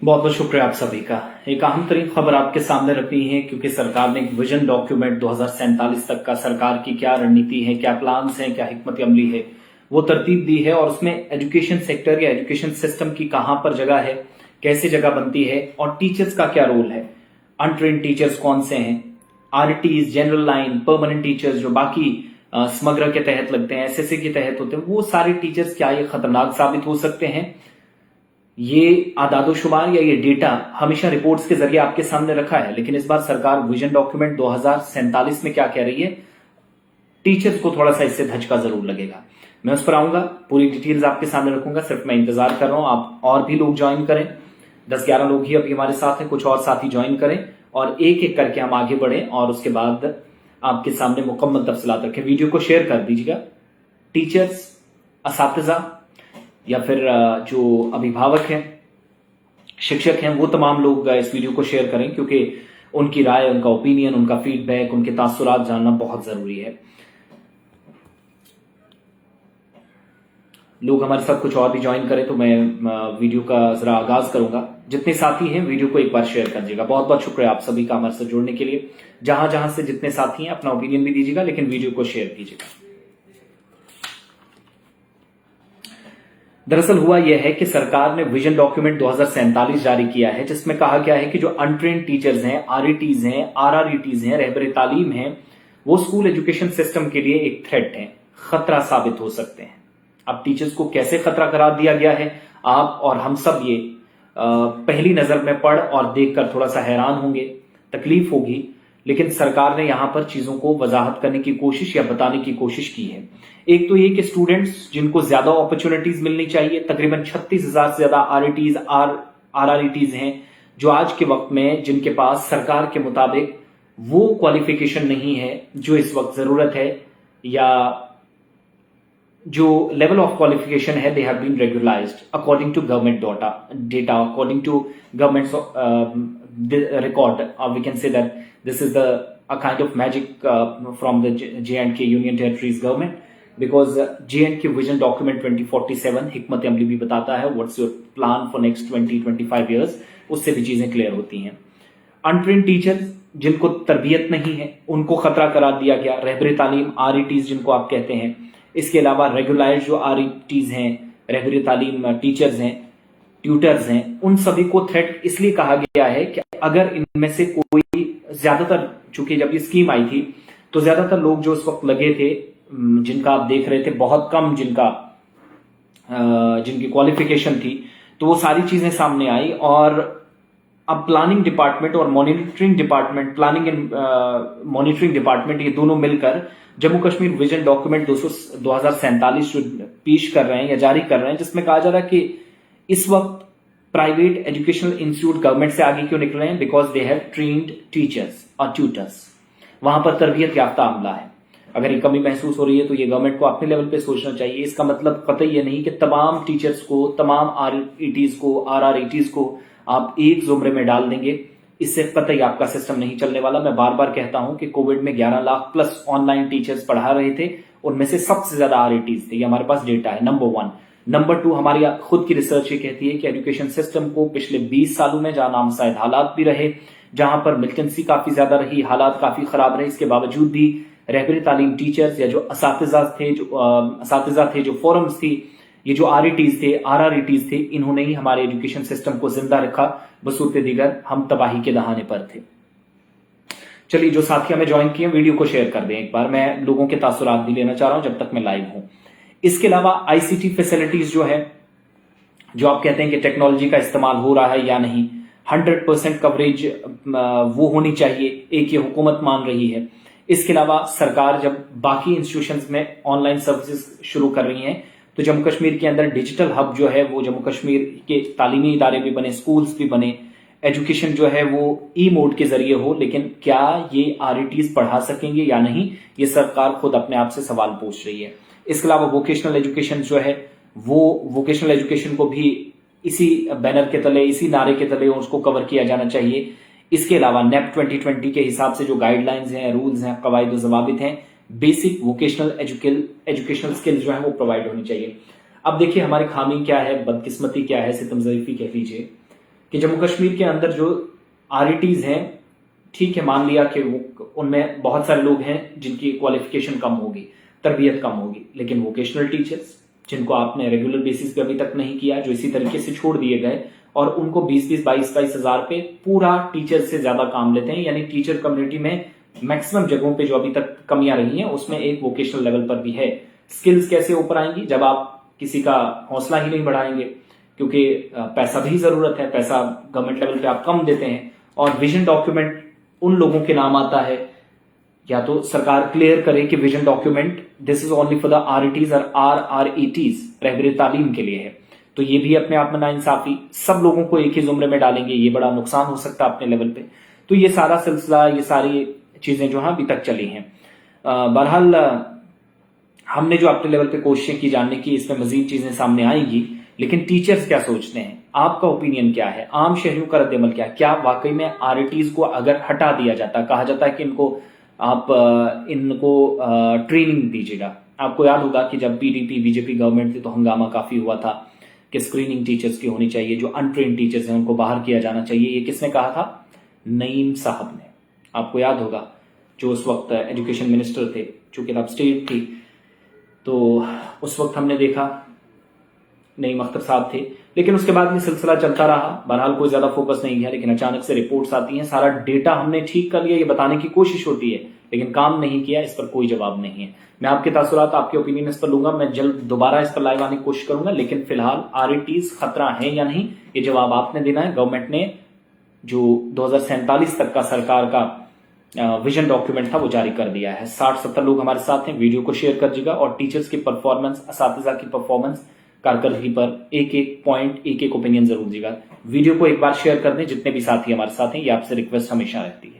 बहुत बहुत शुक्रिया आप सभी का। एक अहम तरीन खबर आपके सामने रखनी है क्योंकि सरकार ने एक विजन डॉक्यूमेंट 2047 तक का सरकार की क्या रणनीति है, क्या प्लान्स हैं, क्या हिकमत अमली है, वो तरतीब दी है। और उसमें एजुकेशन सेक्टर या एजुकेशन सिस्टम की कहां पर जगह है, कैसे जगह बनती है और टीचर्स का क्या रोल है, अनट्रेन टीचर्स कौन से हैं, आरटीज, जनरल लाइन, परमानेंट टीचर्स जो बाकी समग्र के तहत लगते हैं, एसएससी के तहत होते हैं, वो सारे टीचर्स क्या ये खतरनाक साबित हो सकते हैं। ये आदादोशुमार या ये डेटा हमेशा रिपोर्ट्स के जरिए आपके सामने रखा है, लेकिन इस बार सरकार विजन डॉक्यूमेंट 2047 में क्या कह रही है, टीचर्स को थोड़ा सा इससे धचका जरूर लगेगा। मैं उस पर आऊंगा, पूरी डिटेल्स आपके सामने रखूंगा। सिर्फ मैं इंतजार कर रहा हूं आप और भी लोग ज्वाइन करें। 10-11 लोग ही अभी हमारे साथ हैं, कुछ और साथी ज्वाइन करें और एक एक करके हम आगे बढ़ें और उसके बाद आपके सामने मुकम्मल तफसीलात रखें। वीडियो को शेयर कर दीजिएगा। टीचर्स, असातिज़ा या फिर जो अभिभावक हैं, शिक्षक हैं, वो तमाम लोग इस वीडियो को शेयर करें क्योंकि उनकी राय, उनका ओपिनियन, उनका फीडबैक, उनके तासुरात जानना बहुत जरूरी है। लोग हमारे साथ कुछ और भी ज्वाइन करें तो मैं वीडियो का जरा आगाज करूंगा। जितने साथी हैं वीडियो को एक बार शेयर कर दीजिएगा। बहुत बहुत शुक्रिया आप सभी का हमारे साथ जुड़ने के लिए। जहां जहां से जितने साथी हैं अपना ओपिनियन भी दीजिएगा, लेकिन वीडियो को शेयर कीजिएगा। दरअसल हुआ यह है कि सरकार ने विजन डॉक्यूमेंट 2047 जारी किया है, जिसमें कहा गया है कि जो अनट्रेन्ड टीचर्स हैं, आरईटीज हैं, आरआरईटीज हैं, रहबर तालीम हैं, वो स्कूल एजुकेशन सिस्टम के लिए एक थ्रेट है, खतरा साबित हो सकते हैं। अब टीचर्स को कैसे खतरा करार दिया गया है, आप और हम सब ये पहली नजर में पढ़ और देखकर थोड़ा सा हैरान होंगे, तकलीफ होगी, लेकिन सरकार ने यहां पर चीजों को वजाहत करने की कोशिश या बताने की कोशिश की है। एक तो ये कि स्टूडेंट्स जिनको ज्यादा अपॉर्चुनिटीज मिलनी चाहिए, तकरीबन 36,000 से ज्यादा आरईटीज, आरआरईटीज हैं जो आज के वक्त में जिनके पास सरकार के मुताबिक वो क्वालिफिकेशन नहीं है जो इस वक्त जरूरत है, या जो लेवल ऑफ क्वालिफिकेशन है, they have been regularised according to government data, according to government record, we can say that this is a kind of magic from the J&K Union Territories government, because J&K Vision Document 2047 हिकमत अमली भी बताता है what's your plan for next 20-25 years, उससे भी चीजें clear होती हैं। अनट्रेन्ड टीचर्स जिनको तरबियत नहीं है उनको खतरा करार दिया गया, रहबर तालीम, आरईटीज जिनको आप कहते हैं, इसके अलावा रेगुलाइज्ड जो आरईटीज हैं, रहबर तालीम टीचर्स हैं, ट्यूटर्स हैं, उन सभी को थ्रेट इसलिए कहा गया है कि अगर इनमें से कोई, ज्यादातर चूंकि जब ये स्कीम आई थी तो ज्यादातर लोग जो उस वक्त लगे थे, जिनका आप देख रहे थे बहुत कम जिनकी क्वालिफिकेशन थी, तो वो सारी चीजें सामने आई। और अब प्लानिंग डिपार्टमेंट और monitoring department, planning and monitoring department, ये दोनों मिलकर जम्मू कश्मीर विजन डॉक्यूमेंट 2047 जो पेश कर रहे हैं या जारी कर रहे हैं, जिसमें कहा जा रहा है कि इस वक्त प्राइवेट एजुकेशनल इंस्टीट्यूट गवर्नमेंट से आगे क्यों निकल रहे हैं, because they have trained teachers और ट्यूटर्स, वहां पर तरबियत याफ्ता अमला है। अगर ये कमी महसूस हो रही है तो ये गवर्नमेंट को अपने लेवल पे सोचना चाहिए। इसका मतलब कतई ये नहीं कि तमाम टीचर्स को, तमाम आरईटीज को, आरआरईटीज को आप एक जुमरे में डाल देंगे, इससे कतई आपका सिस्टम नहीं चलने वाला। मैं बार बार कहता हूं कि कोविड में 11 लाख प्लस ऑनलाइन टीचर्स पढ़ा रहे थे, उनमें से सबसे ज्यादा आरईटीज थे, ये हमारे पास डेटा है, नंबर 1। नंबर 2, हमारी खुद की रिसर्च ये कहती है कि एजुकेशन सिस्टम को पिछले 20 सालों में, जहां नामसाइद हालात भी रहे, जहां पर मिलिटेंसी काफी ज्यादा रही, हालात काफी खराब रहे, इसके बावजूद भी रहबर तालीम टीचर्स या जो असातिज़ा थे, जो फोरम्स थी, ये जो आरईटीज थे, आरआरईटीज थे, इन्होंने ही हमारे एजुकेशन सिस्टम को जिंदा रखा। बसूरते दीगर हम तबाही के दहाने पर थे। चलिए, जो साथी हमें ज्वाइन किए, वीडियो को शेयर कर दें एक बार। मैं लोगों के तासुरात भी लेना चाह रहा हूं जब तक मैं लाइव हूं। इसके अलावा आईसीटी फैसिलिटीज जो है, जो आप कहते हैं कि टेक्नोलॉजी का इस्तेमाल हो रहा है या नहीं, 100% कवरेज वो होनी चाहिए, एक ये हुकूमत मान रही है। इसके अलावा सरकार जब बाकी इंस्टीट्यूशंस में ऑनलाइन सर्विसेज शुरू कर रही हैं, तो जम्मू कश्मीर के अंदर डिजिटल हब जो है वो जम्मू कश्मीर के तालीमी इदारे भी बने, स्कूल्स भी बने, एजुकेशन जो है वो ई मोड के जरिए हो। लेकिन क्या ये आरईटीज पढ़ा सकेंगे या नहीं, ये सरकार खुद अपने आप से सवाल पूछ रही है। इसके अलावा वोकेशनल एजुकेशन जो है, वो वोकेशनल एजुकेशन को भी इसी बैनर के तले, इसी नारे के तले उसको कवर किया जाना चाहिए। इसके अलावा नेप 2020 के हिसाब से जो गाइडलाइंस हैं, रूल्स हैं, कवायद जवाबित हैं, बेसिक वोकेशनल एजुकेशनल स्किल्स जो है वो प्रोवाइड होनी चाहिए। अब देखिए हमारी खामी क्या है, बदकिस्मती क्या है, सितमज़रीफी कह लीजिए कि जम्मू कश्मीर के अंदर जो आरईटीज हैं, ठीक है, मान लिया कि वो उनमें बहुत सारे लोग हैं जिनकी क्वालिफिकेशन कम होगी, तरबियत कम होगी, लेकिन वोकेशनल टीचर्स जिनको आपने रेगुलर बेसिस पे अभी तक नहीं किया, जो इसी तरीके से छोड़ दिए गए, और उनको 20-20, 22-22 हजार पे पूरा टीचर से ज्यादा काम लेते हैं। यानी टीचर कम्युनिटी में मैक्सिमम जगहों पे जो अभी तक कमियां रही हैं उसमें एक वोकेशनल लेवल पर भी है। स्किल्स कैसे ऊपर आएंगी जब आप किसी का हौसला ही नहीं बढ़ाएंगे, क्योंकि पैसा भी जरूरत है, पैसा गवर्नमेंट लेवल पे आप कम देते हैं, और विजन डॉक्यूमेंट उन लोगों के नाम आता है, या तो सरकार क्लियर करे कि vision document this is only for the RETs और आरआरईटीज, रहबरे तालीम के लिए है। तो ये भी अपने आप में नाइंसाफी, सब लोगों को एक ही जुमरे में डालेंगे, ये बड़ा नुकसान हो सकता है अपने लेवल पे। तो ये सारा सिलसिला, ये सारी चीजें जो है अभी तक चली हैं। बहरहाल हमने जो अपने लेवल पे कोशिशें की जानने की, इसमें मजीद चीजें सामने आएंगी, लेकिन टीचर्स क्या सोचते हैं, आपका ओपिनियन क्या है, आम शहरियों का रद्द-ए-अमल क्या है? क्या वाकई में आरईटीज को अगर हटा दिया जाता, कहा जाता है कि आप इनको ट्रेनिंग दीजिएगा। आपको याद होगा कि जब पीडीपी बीजेपी गवर्नमेंट थी तो हंगामा काफी हुआ था कि स्क्रीनिंग टीचर्स की होनी चाहिए, जो अनट्रेन टीचर्स हैं उनको बाहर किया जाना चाहिए। ये किसने कहा था? नईम साहब ने। आपको याद होगा, जो उस वक्त एजुकेशन मिनिस्टर थे, चूंकि तब स्टेट थी, तो उस वक्त हमने देखा नईम अख्तर साहब थे, लेकिन उसके बाद में सिलसिला चलता रहा। बहरहाल कोई ज्यादा फोकस नहीं गया, लेकिन अचानक से रिपोर्ट्स आती हैं, सारा डेटा हमने ठीक कर लिया, ये बताने की कोशिश होती है, लेकिन काम नहीं किया, इस पर कोई जवाब नहीं है। मैं आपके तासुरात, आपके ओपिनियन इस पर लूंगा, मैं जल्द दोबारा इस पर लाइव आने की कोशिश करूंगा, लेकिन फिलहाल आरईटीज खतरा है या नहीं, ये जवाब आपने देना है। गवर्नमेंट ने जो 2047 तक का सरकार का विजन डॉक्यूमेंट था वो जारी कर दिया है। 60-70 लोग हमारे साथ हैं, वीडियो को शेयर कर दीजिएगा, और टीचर्स की परफॉर्मेंस, असातिज़ा की परफॉर्मेंस, कारकर्दगी पर एक एक पॉइंट, एक एक ओपिनियन जरूर दीजिएगा। वीडियो को एक बार शेयर कर दें जितने भी साथी हमारे साथ हैं, ये आपसे रिक्वेस्ट हमेशा रहती है।